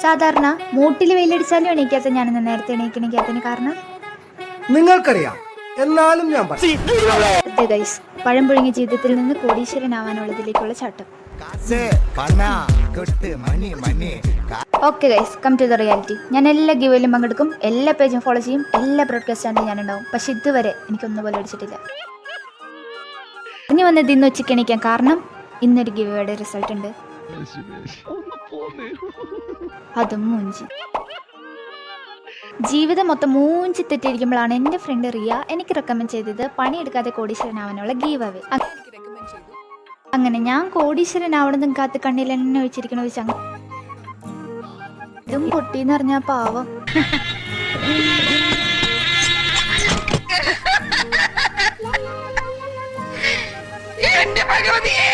സാധാരണ മൂട്ടിൽ വെയിലടിച്ചാലും എണീക്കാത്ത ഞാനിന്ന് നേരത്തെ എണീക്കാത്തതിന് കാരണം നിങ്ങൾക്കറിയാം, എന്നാലും ഞാൻ ഗൈസ്, പഴം പുഴുങ്ങിയ ജീവിതത്തിൽ നിന്ന് കോടീശ്വരനാവാനുള്ളതിലേക്കുള്ള ചാട്ടം. Okay guys, come to the reality. ഞാൻ എല്ലാ ഗിവേയിലും പങ്കെടുക്കും, എല്ലാ പേജും ഫോളോ ചെയ്യും, എല്ലാ ബ്രോഡ്കാസ്റ്റ് ചാനലും ഞാനുണ്ടാവും. പക്ഷെ ഇതുവരെ എനിക്കൊന്നുപോലെ അടിച്ചിട്ടില്ല. ഇനി വന്നത് ഇന്ന് ഉച്ചയ്ക്ക് എണീക്കാൻ കാരണം ഇന്നൊരു ഗിവേയുടെ റിസൾട്ട് ഉണ്ട്. അതും മൂഞ്ചി. ജീവിതം മൊത്തം മൂഞ്ചി തെറ്റിയിരിക്കുമ്പോഴാണ് എൻ്റെ ഫ്രണ്ട് റിയ എനിക്ക് റെക്കമെൻഡ് ചെയ്തത് പണിയെടുക്കാതെ കോടീശ്വരനാവാനുള്ള ഗീവ് അവേ. അങ്ങനെ ഞാൻ കോടീശ്വരനാവണതും കാത്ത് കണ്ണിൽ എന്നെ ഒഴിച്ചിരിക്കണ വെച്ച് ഇതും പൊട്ടിന്ന് പറഞ്ഞാ പാവം. എന്റെ ഭഗവതിയെ